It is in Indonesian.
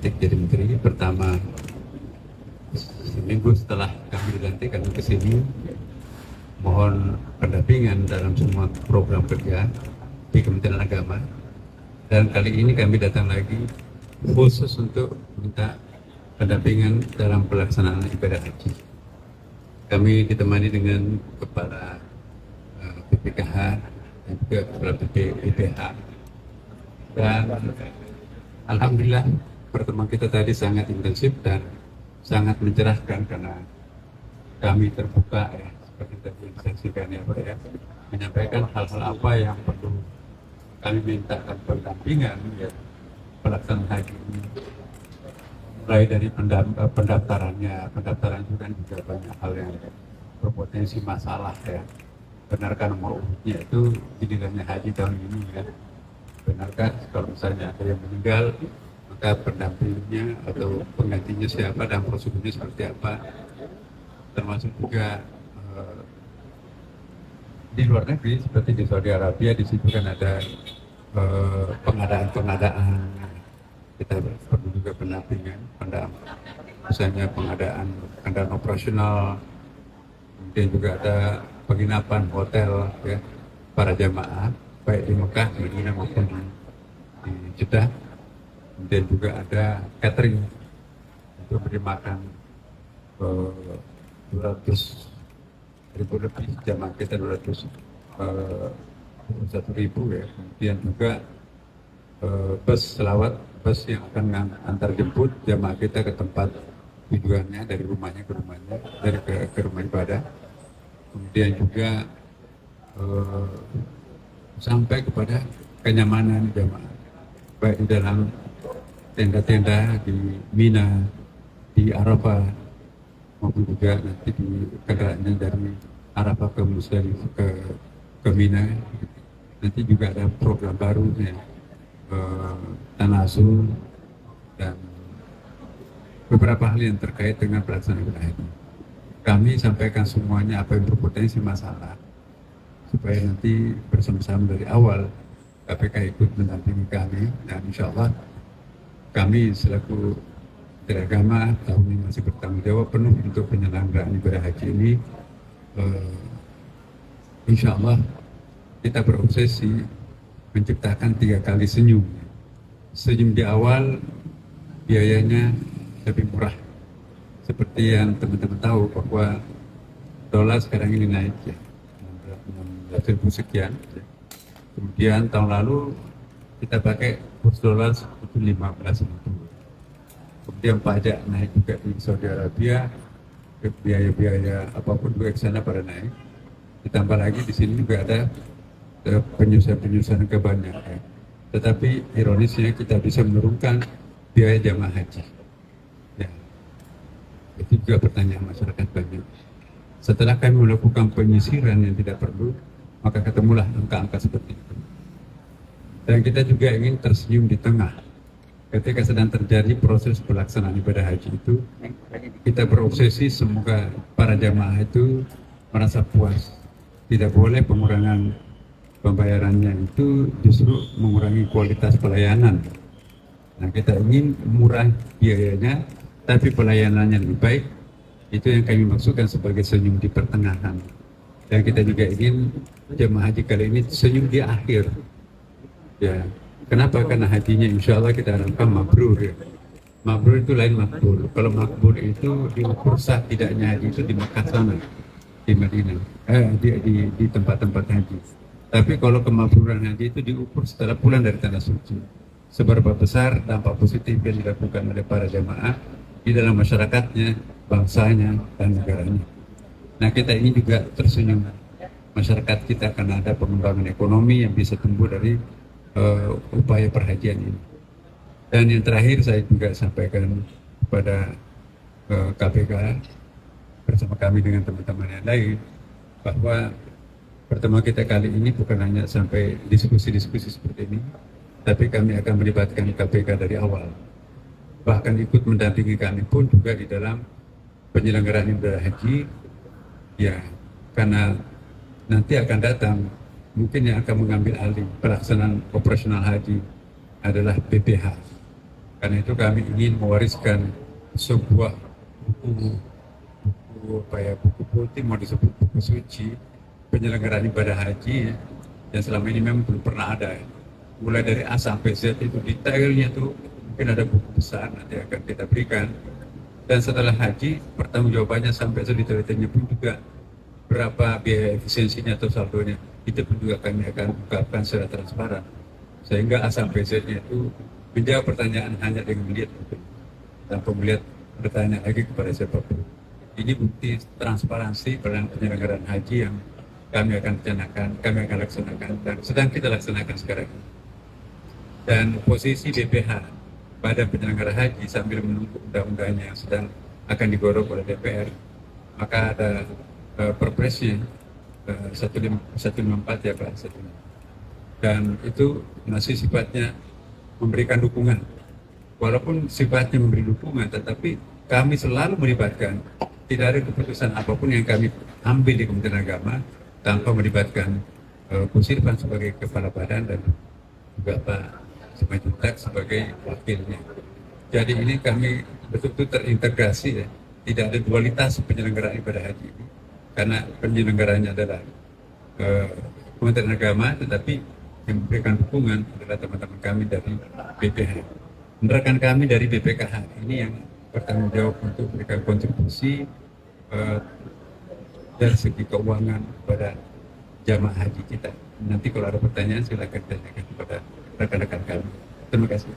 dilantik jadi menteri. Pertama, seminggu setelah kami dilantik, kami ke sini mohon pendampingan dalam semua program kerja di Kementerian Agama. Dan kali ini kami datang lagi khusus untuk minta pendampingan dalam pelaksanaan ibadah haji. Kami ditemani dengan Kepala BPKH dan juga Kepala BPH. Dan alhamdulillah pertemuan kita tadi sangat intensif dan sangat mencerahkan karena kami terbuka ya, seperti tadi yang disaksikan ya Pak ya, menyampaikan hal-hal apa yang perlu kami mintakan pendampingan ya pelaksanaan haji ini, mulai dari pendaftaran juga banyak hal yang berpotensi masalah ya. Benarkah nomor urutnya itu didirikannya haji tahun ini ya? Benarkah kalau misalnya ada yang meninggal maka pendampingnya atau penggantinya siapa dan prosedurnya seperti apa? Termasuk juga di luar negeri seperti di Saudi Arabia, di situ kan ada pengadaan, kita perlu juga pendampingan, misalnya pengadaan operasional, kemudian juga ada penginapan hotel ya para jamaah baik di Mekah, Madinah maupun di Jeddah. Kemudian juga ada catering untuk beri makan 200.000 lebih jamaah kita, 201.000 ya. Kemudian juga bus selawat, bus yang akan antar jemput jamaah kita ke tempat tujuannya, dari rumahnya ke rumahnya, dari ke rumah ibadah. Kemudian juga sampai kepada kenyamanan jamaah baik di dalam tenda-tenda di Mina, di Arafah, maupun juga nanti di kendaraannya dari Arafah ke Musdalifah ke Mina. Nanti juga ada program baru ya, Tanasul dan beberapa hal yang terkait dengan pelaksanaan ibadah haji. Kami sampaikan semuanya apa yang berpotensi masalah supaya nanti bersama-sama dari awal KPK ikut mendampingi kami, dan insya Allah kami selaku Menteri Agama tahun ini masih bertanggung jawab penuh untuk penyelenggaraan ibadah haji ini. Insya Allah kita berobsesi menciptakan 3 kali senyum. Senyum di awal biayanya lebih murah. Seperti yang teman-teman tahu bahwa dolar sekarang ini naik ya, 16.000 sekian. Kemudian tahun lalu kita pakai kurs dolar itu 15.000. Kemudian pajak naik juga di Saudi Arabia, biaya-biaya apapun juga ke sana pada naik. Ditambah lagi di sini juga ada penyusunan kebanyakan. Tetapi ironisnya kita bisa menurunkan biaya jamaah haji. Ya, itu juga pertanyaan masyarakat banyak. Setelah kami melakukan penyisiran yang tidak perlu, maka ketemulah angka-angka seperti itu. Dan kita juga ingin tersenyum di tengah. Ketika sedang terjadi proses pelaksanaan ibadah haji itu, kita berobsesi semoga para jamaah itu merasa puas. Tidak boleh pengurangan pembayarannya itu justru mengurangi kualitas pelayanan. Nah, kita ingin murah biayanya, tapi pelayanannya lebih baik. Itu yang kami maksudkan sebagai senyum di pertengahan. Dan kita juga ingin jemaah haji kali ini senyum di akhir. Ya, kenapa? Karena hajinya insya Allah kita harapkan mabrur ya. Mabrur itu lain makbul. Kalau makbul itu diukur sah tidaknya haji itu di Mekah sana, di Madinah, di tempat-tempat haji. Tapi kalau kemabruran haji itu diukur setelah pulang dari tanah suci. Seberapa besar dampak positif yang dilakukan oleh para jamaah di dalam masyarakatnya, bangsanya, dan negaranya. Nah, kita ini juga tersenyum masyarakat kita karena ada pengembangan ekonomi yang bisa tumbuh dari upaya perhajian ini. Dan yang terakhir saya juga sampaikan kepada KPK bersama kami dengan teman-teman yang lain bahwa pertemuan kita kali ini bukan hanya sampai diskusi-diskusi seperti ini, tapi kami akan melibatkan KPK dari awal. Bahkan ikut mendampingi kami pun juga di dalam penyelenggaraan ibadah haji, ya, karena nanti akan datang mungkin yang akan mengambil alih pelaksanaan operasional haji adalah BPH. Karena itu kami ingin mewariskan sebuah buku, buku putih, mau disebut buku suci penyelenggaraan ibadah haji yang selama ini memang belum pernah ada. Mulai dari A sampai Z itu detailnya tuh mungkin ada buku besar nanti akan kita berikan. Dan setelah haji pertanggungjawabannya sampai sedetail-detailnya pun juga berapa biaya efisiensinya atau saldonya itu pun juga kami akan ungkapkan secara transparan, sehingga A sampai Z-nya itu menjawab pertanyaan hanya dengan melihat itu, tanpa melihat bertanya lagi kepada siapapun. Ini bukti transparansi penyelenggaraan haji yang kami akan laksanakan dan sedang kita laksanakan sekarang. Dan posisi BPH pada penyelenggara haji sambil menunggu undang-undangnya yang sedang akan digodok oleh DPR, maka ada perpresnya 154 ya Pak, dan itu masih sifatnya memberikan dukungan. Walaupun sifatnya memberi dukungan, tetapi kami selalu melibatkan. Tidak ada keputusan apapun yang kami ambil di Kementerian Agama tanpa melibatkan Kusirpan sebagai kepala badan dan juga Pak Simanjuntak sebagai wakilnya. Jadi ini kami betul-betul terintegrasi ya. Tidak ada dualitas penyelenggaraan ibadah haji ini. Karena penyelenggaranya adalah Kementerian Agama, tetapi yang memberikan dukungan adalah teman-teman kami dari BPH. Rekan kami dari BPKH ini yang bertanggung jawab untuk memberikan kontribusi dari segi keuangan kepada jamaah haji kita. Nanti kalau ada pertanyaan silakan tanyakan kepada rekan-rekan kami. Terima kasih.